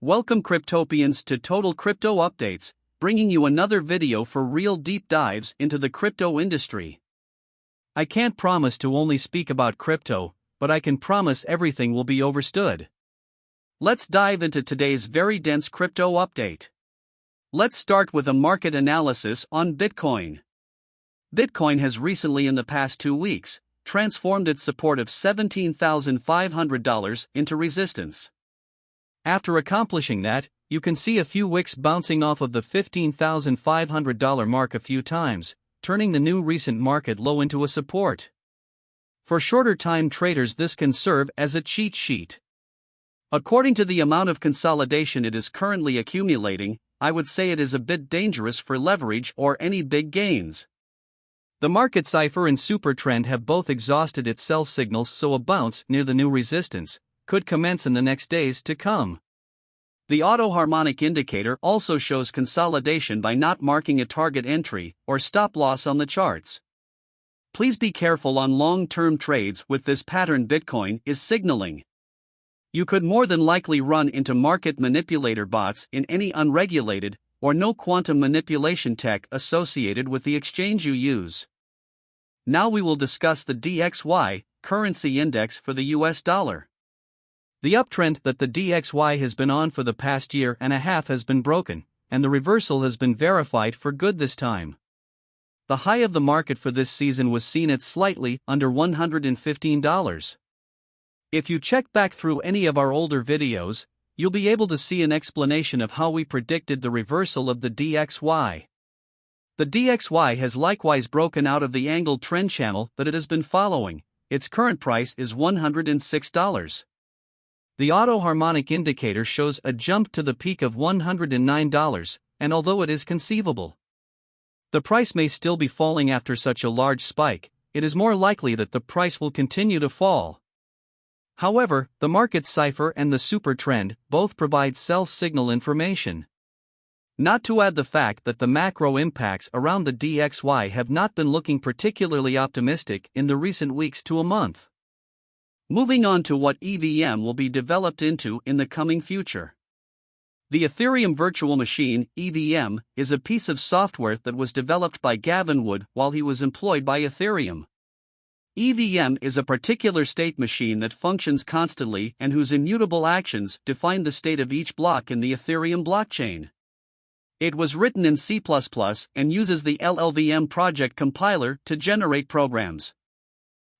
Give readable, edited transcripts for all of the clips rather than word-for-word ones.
Welcome Cryptopians to Total Crypto Updates, bringing you another video for real deep dives into the crypto industry. I can't promise to only speak about crypto, but I can promise everything will be understood. Let's dive into today's very dense crypto update. Let's start with a market analysis on Bitcoin. Bitcoin has recently, in the past 2 weeks, transformed its support of $17,500 into resistance. After accomplishing that, you can see a few wicks bouncing off of the $15,500 mark a few times, turning the new recent market low into a support. For shorter time traders, this can serve as a cheat sheet. According to the amount of consolidation it is currently accumulating, I would say it is a bit dangerous for leverage or any big gains. The market cipher and super trend have both exhausted its sell signals, so a bounce near the new resistance could commence in the next days to come. The auto harmonic indicator also shows consolidation by not marking a target entry or stop loss on the charts. Please be careful on long-term trades with this pattern Bitcoin is signaling. You could more than likely run into market manipulator bots in any unregulated or no quantum manipulation tech associated with the exchange you use. Now we will discuss the DXY currency index for the US dollar. The uptrend that the DXY has been on for the past year and a half has been broken, and the reversal has been verified for good this time. The high of the market for this season was seen at slightly under $115. If you check back through any of our older videos, you'll be able to see an explanation of how we predicted the reversal of the DXY. The DXY has likewise broken out of the angled trend channel that it has been following. Its current price is $106. The auto harmonic indicator shows a jump to the peak of $109, and although it is conceivable the price may still be falling after such a large spike, it is more likely that the price will continue to fall. However, the market cipher and the super trend both provide sell signal information. Not to add the fact that the macro impacts around the DXY have not been looking particularly optimistic in the recent weeks to a month. Moving on to what EVM will be developed into in the coming future. The Ethereum Virtual Machine, EVM, is a piece of software that was developed by Gavin Wood while he was employed by Ethereum. EVM is a particular state machine that functions constantly and whose immutable actions define the state of each block in the Ethereum blockchain. It was written in C++ and uses the LLVM project compiler to generate programs.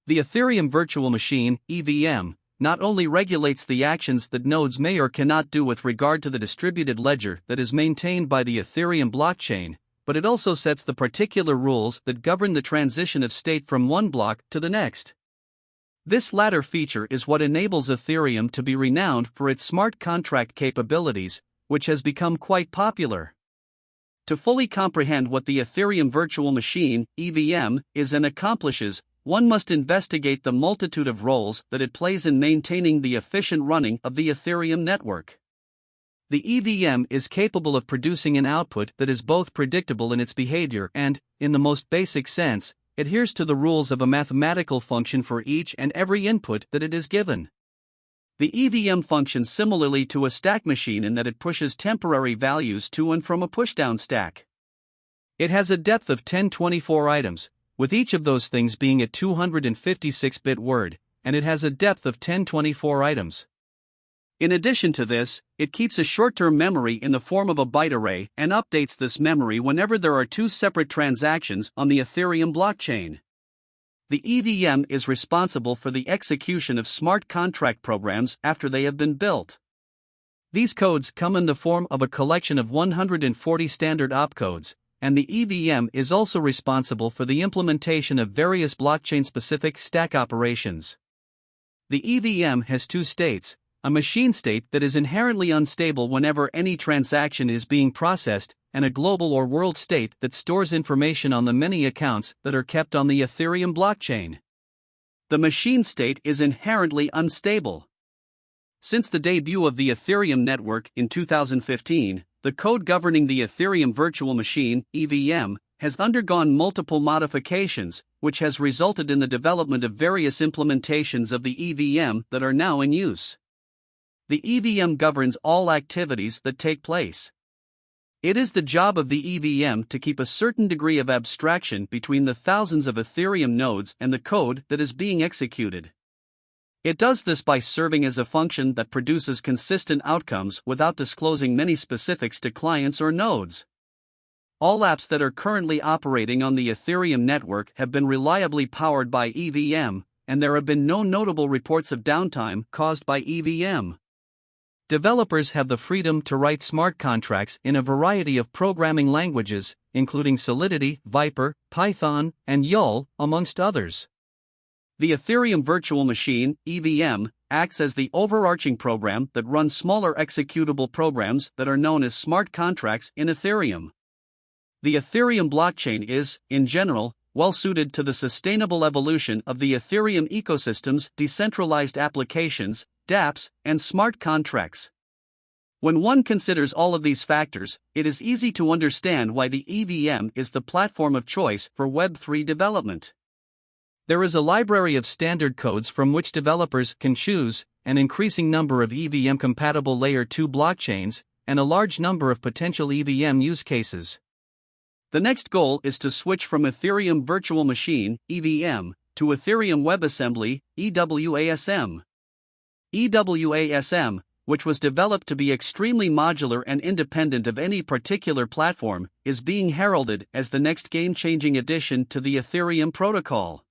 The Ethereum Virtual Machine, EVM, not only regulates the actions that nodes may or cannot do with regard to the distributed ledger that is maintained by the Ethereum blockchain, but it also sets the particular rules that govern the transition of state from one block to the next. This latter feature is what enables Ethereum to be renowned for its smart contract capabilities, which has become quite popular. To fully comprehend what the Ethereum Virtual Machine, EVM, is and accomplishes, one must investigate the multitude of roles that it plays in maintaining the efficient running of the Ethereum network. The EVM is capable of producing an output that is both predictable in its behavior and, in the most basic sense, adheres to the rules of a mathematical function for each and every input that it is given. The EVM functions similarly to a stack machine in that it pushes temporary values to and from a pushdown stack. It has a depth of 1024 items, with each of those things being a 256-bit word, and it has a depth of 1024 items. In addition to this, it keeps a short-term memory in the form of a byte array and updates this memory whenever there are two separate transactions on the Ethereum blockchain. The EVM is responsible for the execution of smart contract programs after they have been built. These codes come in the form of a collection of 140 standard opcodes, and the EVM is also responsible for the implementation of various blockchain-specific stack operations. The EVM has two states: a machine state that is inherently unstable whenever any transaction is being processed, and a global or world state that stores information on the many accounts that are kept on the Ethereum blockchain. The machine state is inherently unstable. Since the debut of the Ethereum network in 2015, the code governing the Ethereum Virtual Machine, EVM, has undergone multiple modifications, which has resulted in the development of various implementations of the EVM that are now in use. The EVM governs all activities that take place. It is the job of the EVM to keep a certain degree of abstraction between the thousands of Ethereum nodes and the code that is being executed. It does this by serving as a function that produces consistent outcomes without disclosing many specifics to clients or nodes. All apps that are currently operating on the Ethereum network have been reliably powered by EVM, and there have been no notable reports of downtime caused by EVM. Developers have the freedom to write smart contracts in a variety of programming languages, including Solidity, Viper, Python, and YUL, amongst others. The Ethereum Virtual Machine, EVM, acts as the overarching program that runs smaller executable programs that are known as smart contracts in Ethereum. The Ethereum blockchain is, in general, well suited to the sustainable evolution of the Ethereum ecosystem's decentralized applications, dApps, and smart contracts. When one considers all of these factors, it is easy to understand why the EVM is the platform of choice for Web3 development. There is a library of standard codes from which developers can choose, an increasing number of EVM-compatible Layer 2 blockchains, and a large number of potential EVM use cases. The next goal is to switch from Ethereum Virtual Machine, EVM, to Ethereum WebAssembly, eWASM. eWASM, which was developed to be extremely modular and independent of any particular platform, is being heralded as the next game-changing addition to the Ethereum protocol.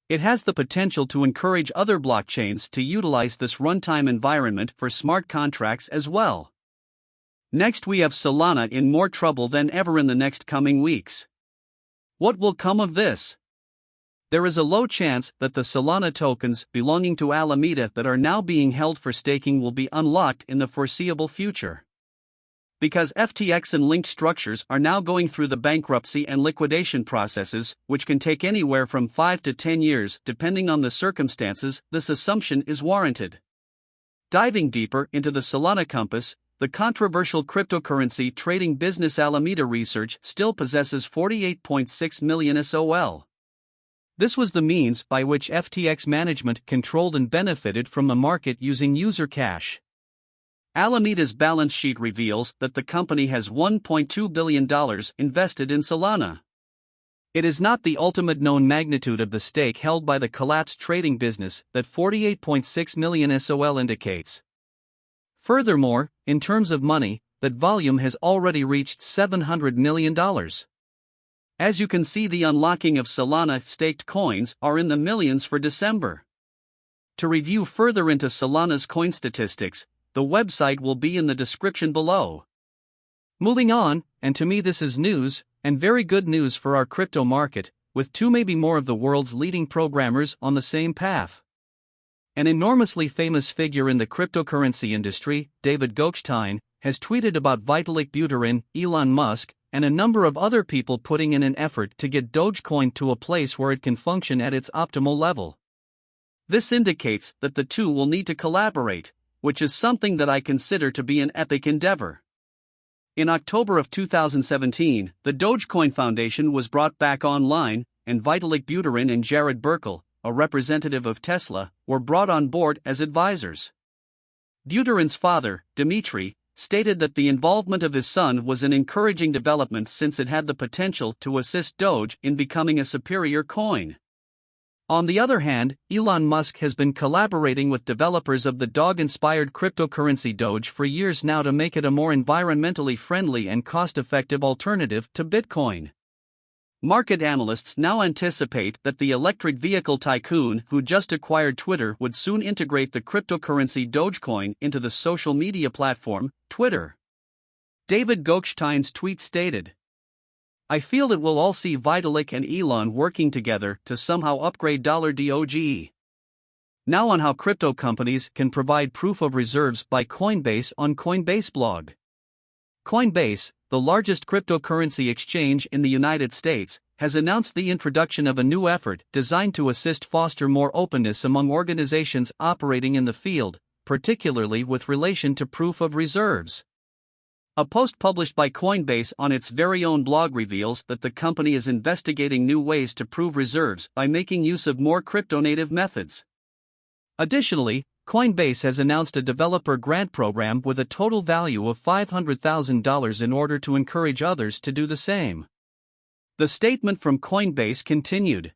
It has the potential to encourage other blockchains to utilize this runtime environment for smart contracts as well. Next, we have Solana in more trouble than ever in the next coming weeks. What will come of this? There is a low chance that the Solana tokens belonging to Alameda that are now being held for staking will be unlocked in the foreseeable future. Because FTX and linked structures are now going through the bankruptcy and liquidation processes, which can take anywhere from 5 to 10 years depending on the circumstances, this assumption is warranted. Diving deeper into the Solana compass, the controversial cryptocurrency trading business Alameda Research still possesses 48.6 million SOL. This was the means by which FTX management controlled and benefited from the market using user cash. Alameda's balance sheet reveals that the company has $1.2 billion invested in Solana. It is not the ultimate known magnitude of the stake held by the collapsed trading business that 48.6 million SOL indicates. Furthermore, in terms of money, that volume has already reached $700 million. As you can see, the unlocking of Solana staked coins are in the millions for December. To review further into Solana's coin statistics, the website will be in the description below. Moving on, and to me this is news, and very good news for our crypto market, with two maybe more of the world's leading programmers on the same path. An enormously famous figure in the cryptocurrency industry, David Gokhshtein, has tweeted about Vitalik Buterin, Elon Musk, and a number of other people putting in an effort to get Dogecoin to a place where it can function at its optimal level. This indicates that the two will need to collaborate, which is something that I consider to be an epic endeavor. In October of 2017, the Dogecoin Foundation was brought back online, and Vitalik Buterin and Jared Berkel, a representative of Tesla, were brought on board as advisors. Buterin's father, Dmitry, stated that the involvement of his son was an encouraging development since it had the potential to assist Doge in becoming a superior coin. On the other hand, Elon Musk has been collaborating with developers of the dog-inspired cryptocurrency Doge for years now to make it a more environmentally friendly and cost-effective alternative to Bitcoin. Market analysts now anticipate that the electric vehicle tycoon who just acquired Twitter would soon integrate the cryptocurrency Dogecoin into the social media platform, Twitter. David Gokhshtein's tweet stated, "I feel that we'll all see Vitalik and Elon working together to somehow upgrade $DOGE." Now on how crypto companies can provide proof of reserves by Coinbase on Coinbase blog. Coinbase, the largest cryptocurrency exchange in the United States, has announced the introduction of a new effort designed to assist foster more openness among organizations operating in the field, particularly with relation to proof of reserves. A post published by Coinbase on its very own blog reveals that the company is investigating new ways to prove reserves by making use of more crypto-native methods. Additionally, Coinbase has announced a developer grant program with a total value of $500,000 in order to encourage others to do the same. The statement from Coinbase continued.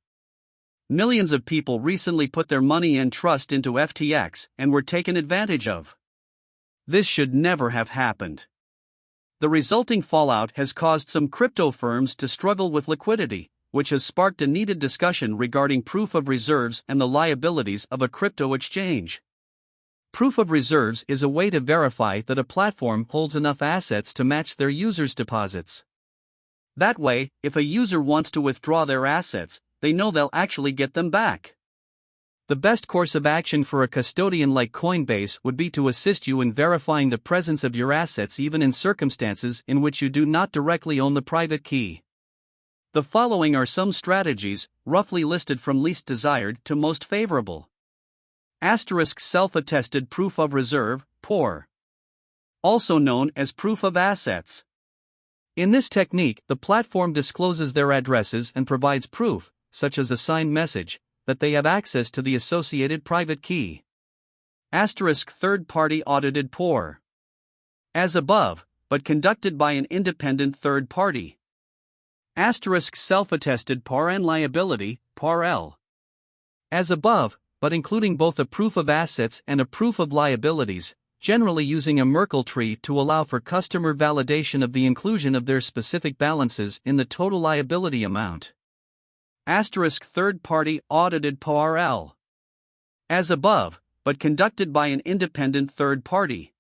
Millions of people recently put their money and trust into FTX and were taken advantage of. This should never have happened. The resulting fallout has caused some crypto firms to struggle with liquidity, which has sparked a needed discussion regarding proof of reserves and the liabilities of a crypto exchange. Proof of reserves is a way to verify that a platform holds enough assets to match their users' deposits. That way, if a user wants to withdraw their assets, they know they'll actually get them back. The best course of action for a custodian like Coinbase would be to assist you in verifying the presence of your assets even in circumstances in which you do not directly own the private key. The following are some strategies, roughly listed from least desired to most favorable. Self-attested proof of reserve, POR. Also known as proof of assets. In this technique, the platform discloses their addresses and provides proof, such as a signed message, that they have access to the associated private key. Third-party audited POR. As above, but conducted by an independent third party. Self-attested POR and liability, POR-L. As above, but including both a proof of assets and a proof of liabilities, generally using a Merkle tree to allow for customer validation of the inclusion of their specific balances in the total liability amount. Third-party audited POR-L. As above, but conducted by an independent third party.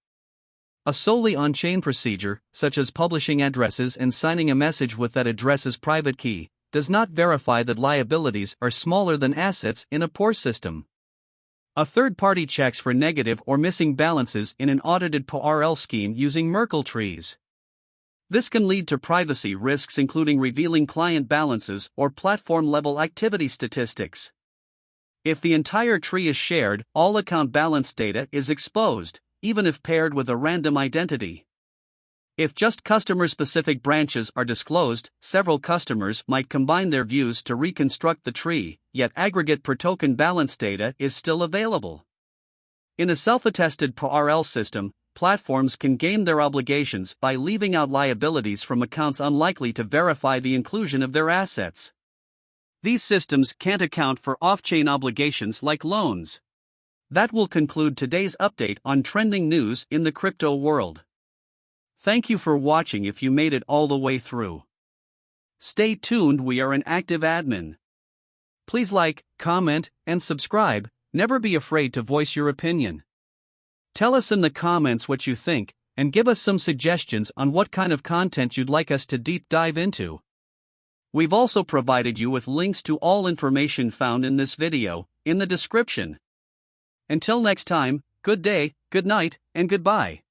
A solely on-chain procedure, such as publishing addresses and signing a message with that address's private key, does not verify that liabilities are smaller than assets in a POR system. A third party checks for negative or missing balances in an audited POR-L scheme using Merkle trees. This can lead to privacy risks, including revealing client balances or platform-level activity statistics. If the entire tree is shared, all account balance data is exposed, even if paired with a random identity. If just customer-specific branches are disclosed, several customers might combine their views to reconstruct the tree, yet aggregate per-token balance data is still available. In a self-attested POR-L system, platforms can game their obligations by leaving out liabilities from accounts unlikely to verify the inclusion of their assets. These systems can't account for off-chain obligations like loans. That will conclude today's update on trending news in the crypto world. Thank you for watching if you made it all the way through. Stay tuned, we are an active admin. Please like, comment, and subscribe. Never be afraid to voice your opinion. Tell us in the comments what you think, and give us some suggestions on what kind of content you'd like us to deep dive into. We've also provided you with links to all information found in this video, in the description. Until next time, good day, good night, and goodbye.